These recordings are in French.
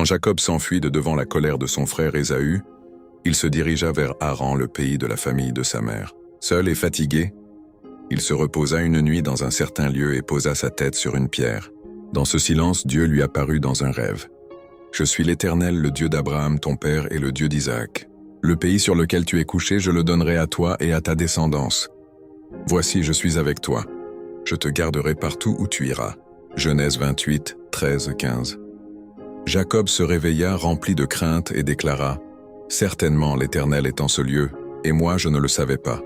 Quand Jacob s'enfuit de devant la colère de son frère Ésaü, il se dirigea vers Haran, le pays de la famille de sa mère. Seul et fatigué, il se reposa une nuit dans un certain lieu et posa sa tête sur une pierre. Dans ce silence, Dieu lui apparut dans un rêve. « Je suis l'Éternel, le Dieu d'Abraham, ton père, et le Dieu d'Isaac. Le pays sur lequel tu es couché, je le donnerai à toi et à ta descendance. Voici, je suis avec toi. Je te garderai partout où tu iras. » Genèse 28, 13, 15. Jacob se réveilla rempli de crainte et déclara « Certainement l'Éternel est en ce lieu, et moi je ne le savais pas. »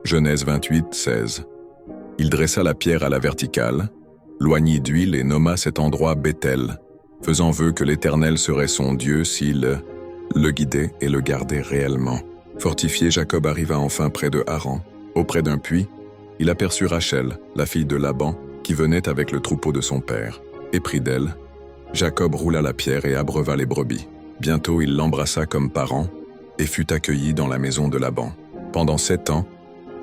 Genèse 28, 16. Il dressa la pierre à la verticale, l'oignit d'huile et nomma cet endroit Béthel, faisant vœu que l'Éternel serait son Dieu s'il le guidait et le gardait réellement. Fortifié, Jacob arriva enfin près de Haran. Auprès d'un puits, il aperçut Rachel, la fille de Laban, qui venait avec le troupeau de son père. Épris d'elle, Jacob roula la pierre et abreuva les brebis. Bientôt il l'embrassa comme parent et fut accueilli dans la maison de Laban. Pendant 7 ans,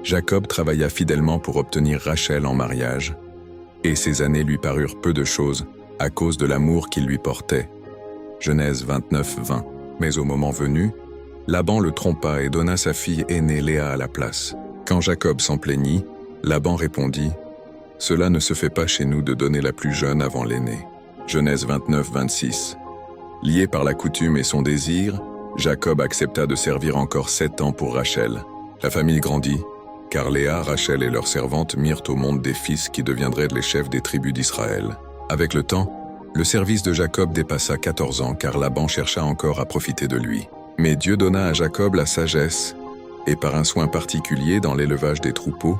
Jacob travailla fidèlement pour obtenir Rachel en mariage, et ces années lui parurent peu de choses à cause de l'amour qu'il lui portait. Genèse 29, 20. Mais au moment venu, Laban le trompa et donna sa fille aînée Léa à la place. Quand Jacob s'en plaignit, Laban répondit « Cela ne se fait pas chez nous de donner la plus jeune avant l'aînée. » Genèse 29, 26. Lié par la coutume et son désir, Jacob accepta de servir encore 7 ans pour Rachel. La famille grandit, car Léa, Rachel et leurs servantes mirent au monde des fils qui deviendraient les chefs des tribus d'Israël. Avec le temps, le service de Jacob dépassa 14 ans, car Laban chercha encore à profiter de lui. Mais Dieu donna à Jacob la sagesse, et par un soin particulier dans l'élevage des troupeaux,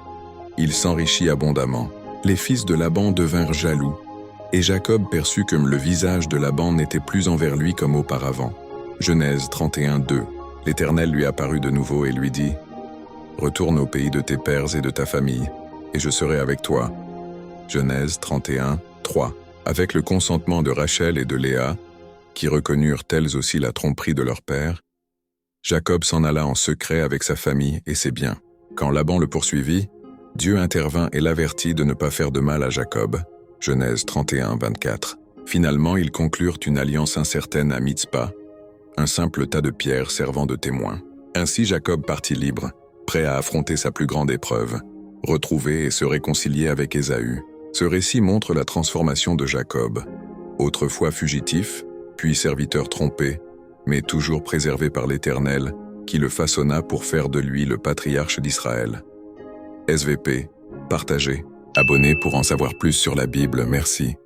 il s'enrichit abondamment. Les fils de Laban devinrent jaloux, et Jacob perçut que le visage de Laban n'était plus envers lui comme auparavant. Genèse 31, 2. L'Éternel lui apparut de nouveau et lui dit « Retourne au pays de tes pères et de ta famille, et je serai avec toi. » Genèse 31, 3. Avec le consentement de Rachel et de Léa, qui reconnurent elles aussi la tromperie de leur père, Jacob s'en alla en secret avec sa famille et ses biens. Quand Laban le poursuivit, Dieu intervint et l'avertit de ne pas faire de mal à Jacob. Genèse 31, 24. Finalement, ils conclurent une alliance incertaine à Mitzpa, un simple tas de pierres servant de témoin. Ainsi Jacob partit libre, prêt à affronter sa plus grande épreuve, retrouver et se réconcilier avec Ésaü. Ce récit montre la transformation de Jacob, autrefois fugitif, puis serviteur trompé, mais toujours préservé par l'Éternel, qui le façonna pour faire de lui le patriarche d'Israël. SVP, partagez, abonnez pour en savoir plus sur la Bible, merci.